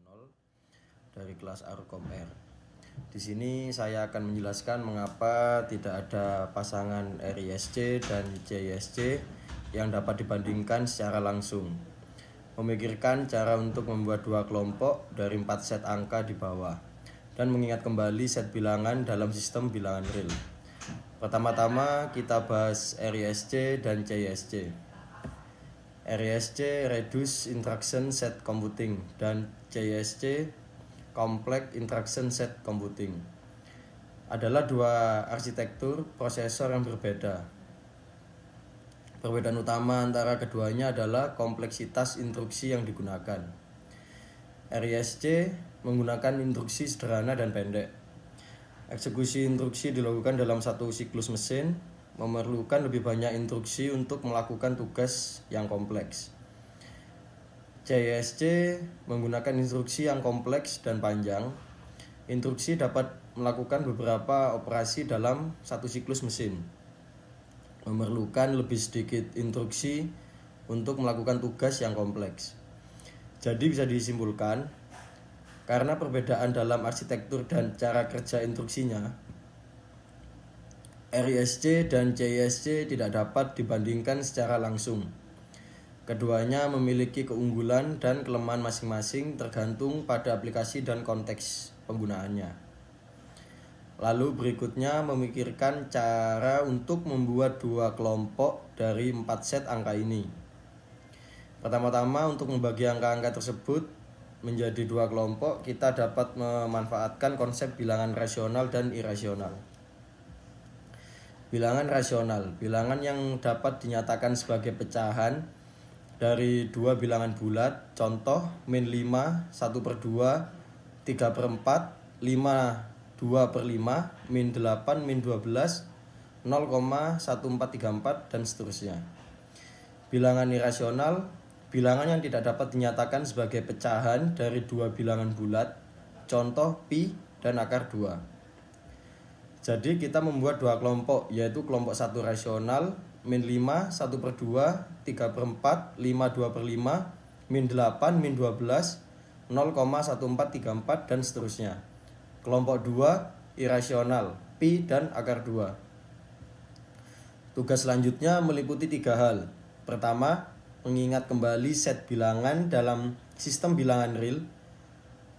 0 dari kelas Arkom R. Di sini saya akan menjelaskan mengapa tidak ada pasangan RISC dan CISC yang dapat dibandingkan secara langsung. Memikirkan cara untuk membuat dua kelompok dari 4 set angka di bawah dan mengingat kembali set bilangan dalam sistem bilangan real. Pertama-tama kita bahas RISC dan CISC. RISC Reduced Instruction Set Computing dan CISC Complex Instruction Set Computing adalah dua arsitektur prosesor yang berbeda. Perbedaan utama antara keduanya adalah kompleksitas instruksi yang digunakan. RISC menggunakan instruksi sederhana dan pendek. Eksekusi instruksi dilakukan dalam satu siklus mesin, memerlukan lebih banyak instruksi untuk melakukan tugas yang kompleks. CISC menggunakan instruksi yang kompleks dan panjang. Instruksi dapat melakukan beberapa operasi dalam satu siklus mesin, memerlukan lebih sedikit instruksi untuk melakukan tugas yang kompleks. Jadi bisa disimpulkan, karena perbedaan dalam arsitektur dan cara kerja instruksinya, RISC dan CISC tidak dapat dibandingkan secara langsung. Keduanya memiliki keunggulan dan kelemahan masing-masing tergantung pada aplikasi dan konteks penggunaannya. Lalu berikutnya memikirkan cara untuk membuat dua kelompok dari 4 set angka ini. Pertama-tama untuk membagi angka-angka tersebut menjadi dua kelompok, kita dapat memanfaatkan konsep bilangan rasional dan irasional. Bilangan rasional, bilangan yang dapat dinyatakan sebagai pecahan dari dua bilangan bulat, contoh min 5, 1/2, 3/4, 5, 2/5, min 8, min 12, 0,1434 dan seterusnya. Bilangan irasional, bilangan yang tidak dapat dinyatakan sebagai pecahan dari dua bilangan bulat, contoh pi dan akar 2. Jadi kita membuat dua kelompok, yaitu kelompok 1 rasional, min 5, 1/2, 3/4, 5, 2/5, min 8, min 12, 0,1434 dan seterusnya. Kelompok 2 irasional, pi dan akar 2. Tugas selanjutnya meliputi 3 hal. Pertama, mengingat kembali set bilangan dalam sistem bilangan real.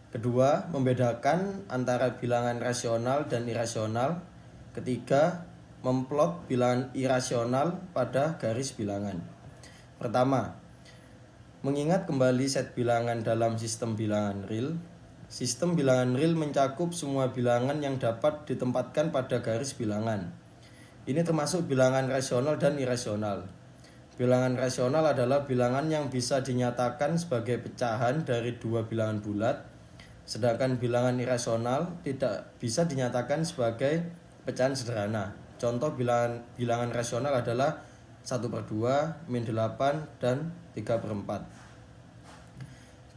Kedua, membedakan antara bilangan rasional dan irasional. Ketiga, memplot bilangan irasional pada garis bilangan. Pertama, mengingat kembali set bilangan dalam sistem bilangan real. Sistem bilangan real mencakup semua bilangan yang dapat ditempatkan pada garis bilangan. Ini termasuk bilangan rasional dan irasional. Bilangan rasional adalah bilangan yang bisa dinyatakan sebagai pecahan dari dua bilangan bulat, sedangkan bilangan irasional tidak bisa dinyatakan sebagai pecahan sederhana. Contoh bilangan rasional adalah 1/2, min 8, dan 3/4.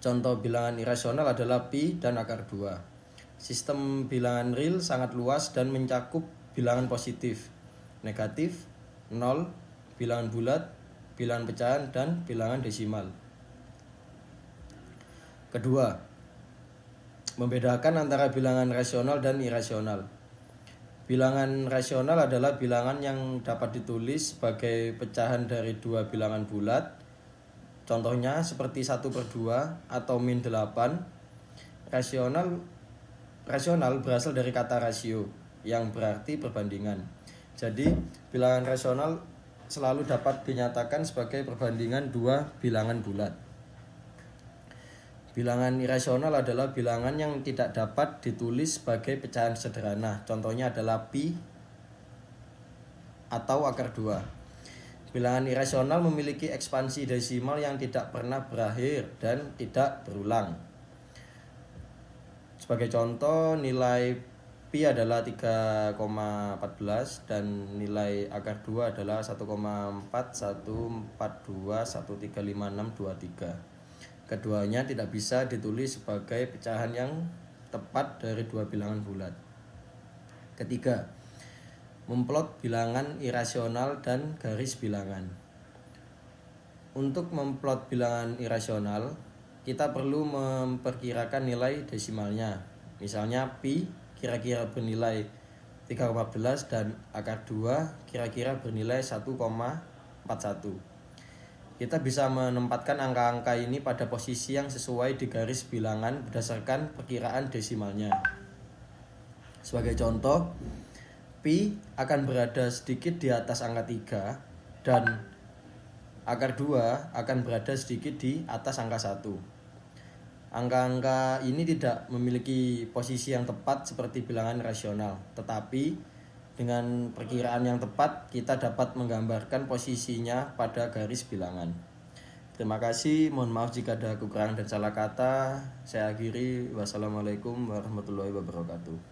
Contoh bilangan irasional adalah pi dan akar 2. Sistem bilangan real sangat luas dan mencakup bilangan positif, negatif, 0, bilangan bulat, bilangan pecahan, dan bilangan desimal. Kedua, membedakan antara bilangan rasional dan irasional. Bilangan rasional adalah bilangan yang dapat ditulis sebagai pecahan dari dua bilangan bulat. Contohnya seperti 1/2 atau min 8. Rasional berasal dari kata rasio yang berarti perbandingan. Jadi bilangan rasional selalu dapat dinyatakan sebagai perbandingan dua bilangan bulat. Bilangan irasional adalah bilangan yang tidak dapat ditulis sebagai pecahan sederhana. Contohnya adalah pi atau akar 2. Bilangan irasional memiliki ekspansi desimal yang tidak pernah berakhir dan tidak berulang. Sebagai contoh, nilai pi adalah 3,14 dan nilai akar 2 adalah 1,4142135623. Keduanya tidak bisa ditulis sebagai pecahan yang tepat dari dua bilangan bulat. Ketiga, memplot bilangan irasional dan garis bilangan. Untuk memplot bilangan irasional, kita perlu memperkirakan nilai desimalnya. Misalnya pi kira-kira bernilai 3,14 dan akar 2 kira-kira bernilai 1,41. Kita bisa menempatkan angka-angka ini pada posisi yang sesuai di garis bilangan berdasarkan perkiraan desimalnya. Sebagai contoh, pi akan berada sedikit di atas angka 3 dan akar 2 akan berada sedikit di atas angka 1. Angka-angka ini tidak memiliki posisi yang tepat seperti bilangan rasional, tetapi dengan perkiraan yang tepat kita dapat menggambarkan posisinya pada garis bilangan. Terima kasih, mohon maaf jika ada kekurangan dan salah kata. Saya akhiri, wassalamualaikum warahmatullahi wabarakatuh.